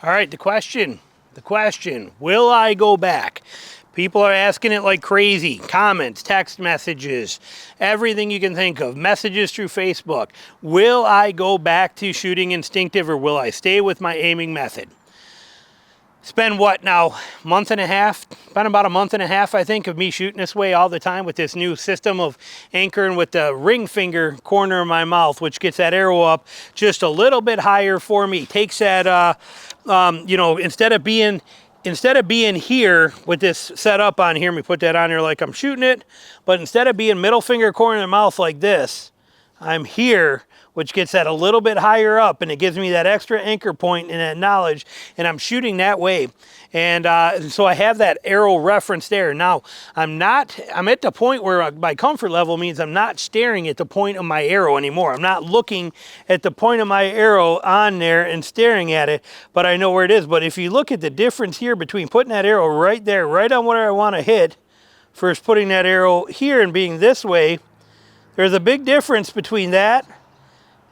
All right, the question, will I go back? People are asking it like crazy. Comments, text messages, everything you can think of, messages through Facebook. Will I go back to shooting instinctive, or will I stay with my aiming method? It's been what now, month and a half? Been about a month and a half, I think, of me shooting this way all the time with this new system of anchoring with the ring finger corner of my mouth, which gets that arrow up just a little bit higher for me. Takes that, you know, instead of being here with this set up on here, let me put that on here like I'm shooting it, but instead of being middle finger corner of the mouth like this, I'm here, which gets that a little bit higher up, and it gives me that extra anchor point and that knowledge, and I'm shooting that way. And so I have that arrow reference there. Now, I'm at the point where my comfort level means I'm not staring at the point of my arrow anymore. I'm not looking at the point of my arrow on there and staring at it, but I know where it is. But if you look at the difference here between putting that arrow right there, right on where I want to hit, versus putting that arrow here and being this way, there's a big difference between that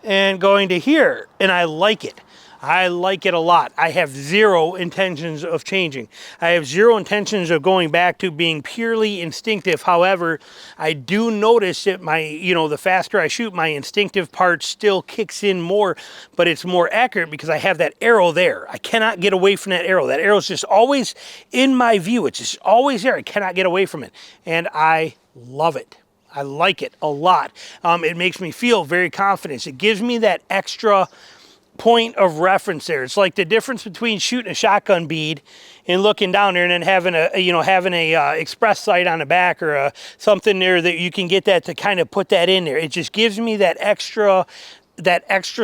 and going to here, and I like it. I like it a lot. I have zero intentions of changing. I have zero intentions of going back to being purely instinctive. However, I do notice that the faster I shoot, my instinctive part still kicks in more, but it's more accurate because I have that arrow there. I cannot get away from that arrow. That arrow's just always in my view. It's just always there. I cannot get away from it, and I love it. I like it a lot. It makes me feel very confident. It gives me that extra point of reference there. It's like the difference between shooting a shotgun bead and looking down there and then having a express sight on the back or something there that you can get that to kind of put that in there. It just gives me that extra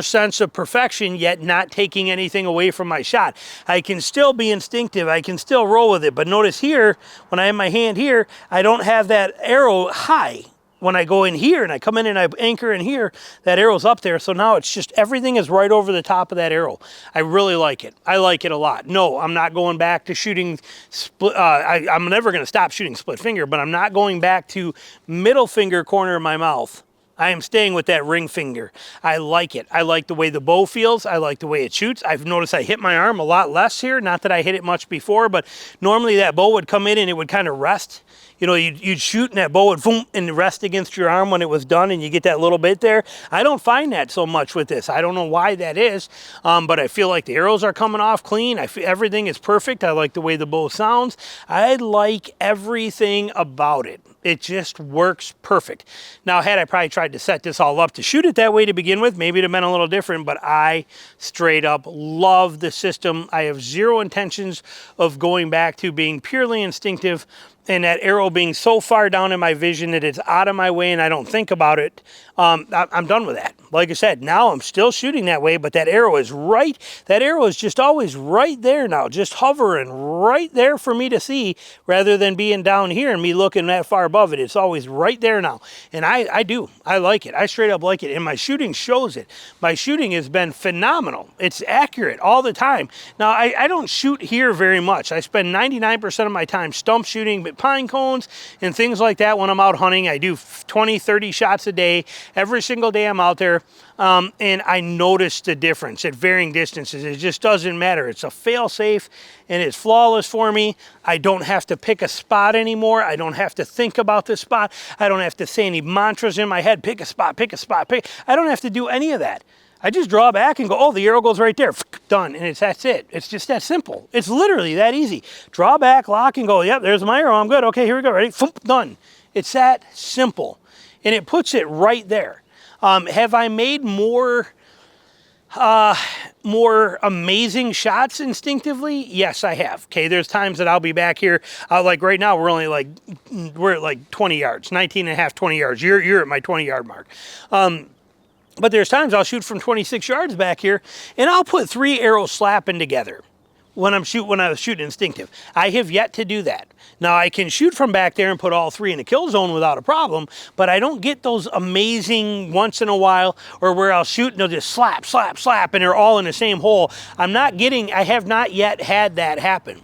sense of perfection, yet not taking anything away from my shot. I can still be instinctive. I can still roll with it. But notice here, when I have my hand here, I don't have that arrow high. When I go in here and I come in and I anchor in here, that arrow's up there. So now it's just everything is right over the top of that arrow. I really like it. I like it a lot. No, I'm not going back to shooting split. I'm never going to stop shooting split finger, but I'm not going back to middle finger corner of my mouth. I am staying with that ring finger. I like it. I like the way the bow feels. I like the way it shoots. I've noticed I hit my arm a lot less here. Not that I hit it much before, but normally that bow would come in and it would kind of rest. You know, you'd shoot and that bow would boom and rest against your arm when it was done and you get that little bit there. I don't find that so much with this. I don't know why that is, but I feel like the arrows are coming off clean. I feel everything is perfect. I like the way the bow sounds. I like everything about it. It just works perfect. Now, had I probably tried to set this all up to shoot it that way to begin with, maybe it'd have been a little different, but I straight up love the system. I have zero intentions of going back to being purely instinctive, and that arrow being so far down in my vision that it's out of my way and I don't think about it. I'm done with that. Like I said, now I'm still shooting that way, but that arrow is right. That arrow is just always right there now, just hovering right there for me to see rather than being down here and me looking that far above it. It's always right there now. And I like it. I straight up like it. And my shooting shows it. My shooting has been phenomenal. It's accurate all the time. Now, I don't shoot here very much. I spend 99% of my time stump shooting, but pine cones and things like that when I'm out hunting. I do 20, 30 shots a day. Every single day I'm out there, and I notice the difference at varying distances. It just doesn't matter. It's a fail-safe, and it's flawless for me. I don't have to pick a spot anymore. I don't have to think about the spot. I don't have to say any mantras in my head. Pick a spot, pick a spot, pick. I don't have to do any of that. I just draw back and go, oh, the arrow goes right there. Done. And that's it. It's just that simple. It's literally that easy. Draw back, lock, and go, yep, there's my arrow. I'm good. Okay, here we go. Ready? Done. It's that simple. And it puts it right there. Have I made more amazing shots instinctively? Yes, I have. Okay, there's times that I'll be back here. Like right now, we're at like 20 yards, 19 and a half, 20 yards. You're at my 20-yard mark. But there's times I'll shoot from 26 yards back here, and I'll put 3 arrows slapping together when I was shooting instinctive. I have yet to do that. Now, I can shoot from back there and put all 3 in the kill zone without a problem, but I don't get those amazing once in a while or where I'll shoot and they'll just slap, slap, slap, and they're all in the same hole. I have not yet had that happen.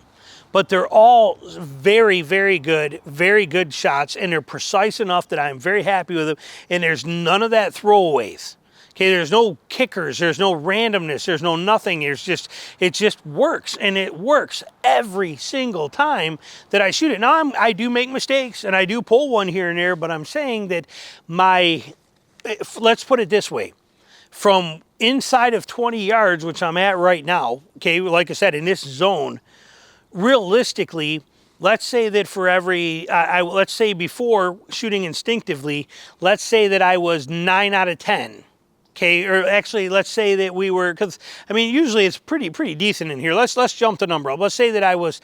But they're all very, very good shots, and they're precise enough that I'm very happy with them, and there's none of that throwaways. Okay, there's no kickers, there's no randomness, there's no nothing. It just works, and it works every single time that I shoot it. Now I do make mistakes, and I do pull one here and there, but I'm saying that let's put it this way, from inside of 20 yards, which I'm at right now, okay, like I said, in this zone, realistically, let's say that for every, let's say before shooting instinctively, let's say that I was 9 out of 10. Okay, or actually, let's say that we were, because I mean, usually it's pretty decent in here. Let's jump the number up. Let's say that I was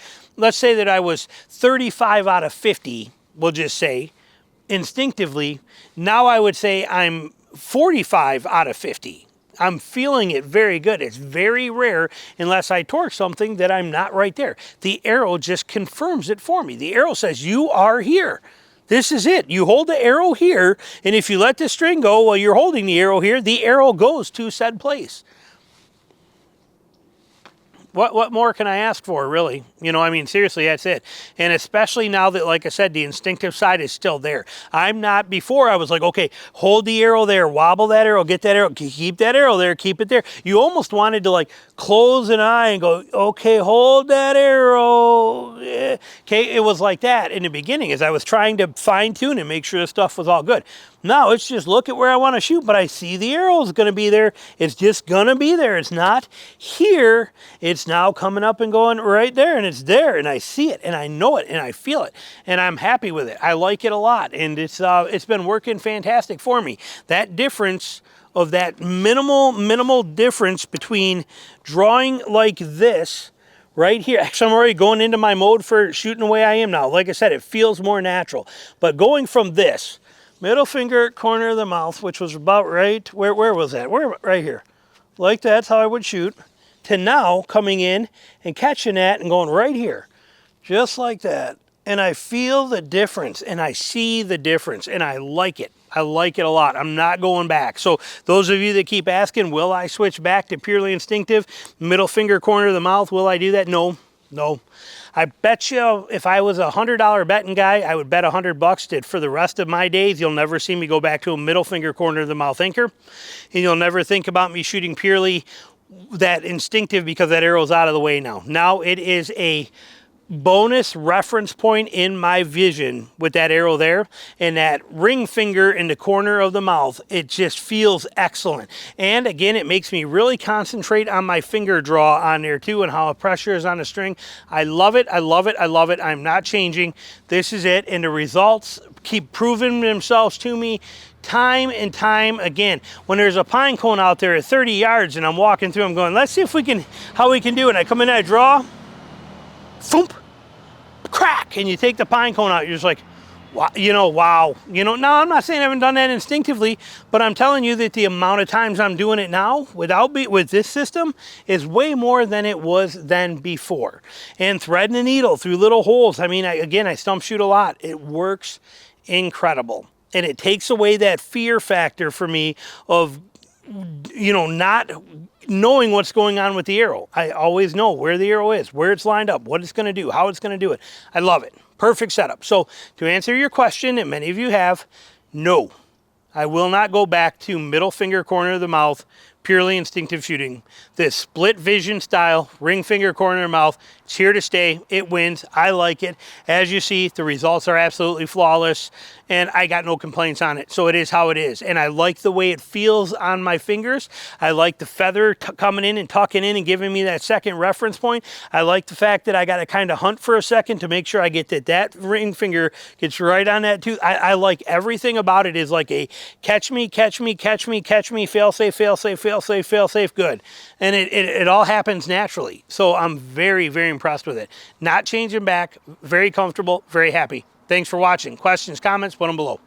35 out of 50. We'll just say instinctively. Now I would say I'm 45 out of 50. I'm feeling it very good. It's very rare unless I torque something that I'm not right there. The arrow just confirms it for me. The arrow says, you are here. This is it. You hold the arrow here, and if you let the string go while you're holding the arrow here, the arrow goes to said place. What more can I ask for, really? You know, I mean, seriously, that's it. And especially now that, like I said, the instinctive side is still there. I'm not, before I was like, okay, hold the arrow there, wobble that arrow, get that arrow, keep that arrow there, keep it there. You almost wanted to like close an eye and go, okay, hold that arrow. Yeah. Okay, it was like that in the beginning as I was trying to fine tune and make sure the stuff was all good. Now it's just look at where I want to shoot, but I see the arrow is going to be there. It's just going to be there. It's not here. It's now coming up and going right there, and it's there, and I see it, and I know it, and I feel it, and I'm happy with it. I like it a lot, and it's been working fantastic for me. That difference of that minimal difference between drawing like this right here. Actually, I'm already going into my mode for shooting the way I am now. Like I said, it feels more natural. But going from this, middle finger, corner of the mouth, which was about right, where was that? Right here. Like that's how I would shoot. To now coming in and catching that and going right here. Just like that. And I feel the difference, and I see the difference, and I like it. I like it a lot. I'm not going back. So those of you that keep asking, will I switch back to purely instinctive? Middle finger, corner of the mouth, will I do that? No. I bet you if I was a $100 betting guy, I would bet $100 that for the rest of my days, you'll never see me go back to a middle finger, corner of the mouth anchor. And you'll never think about me shooting purely that instinctive because that arrow's out of the way now. Now it is a bonus reference point in my vision with that arrow there, and that ring finger in the corner of the mouth. It just feels excellent. And again, it makes me really concentrate on my finger draw on there too, and how the pressure is on the string. I love it. I love it. I love it. I'm not changing. This is it. And the results keep proving themselves to me time and time again. When there's a pine cone out there at 30 yards and I'm walking through, I'm going, let's see if how we can do it. I come in that draw, thump, crack, and you take the pine cone out. You're just like, wow, wow. Now I'm not saying I haven't done that instinctively, but I'm telling you that the amount of times I'm doing it now with this system is way more than it was then before. And threading the needle through little holes. I mean, I stump shoot a lot. It works incredible. And it takes away that fear factor for me of, not knowing what's going on with the arrow. I always know where the arrow is, where it's lined up, what it's going to do, how it's going to do it. I love it. Perfect setup. So to answer your question, and many of you have, no, I will not go back to middle finger, corner of the mouth, purely instinctive shooting. This split vision style, ring finger, corner of the mouth, it's here to stay. It wins. I like it. As you see, the results are absolutely flawless, and I got no complaints on it. So it is how it is. And I like the way it feels on my fingers. I like the feather coming in and tucking in and giving me that second reference point. I like the fact that I got to kind of hunt for a second to make sure I get that ring finger gets right on that tooth. I like everything about it is like a catch me, catch me, catch me, catch me, fail safe, fail safe, fail safe, fail safe, good. And it all happens naturally. So I'm very, very impressed with it. Not changing back, very comfortable, very happy. Thanks for watching. Questions, comments, put them below.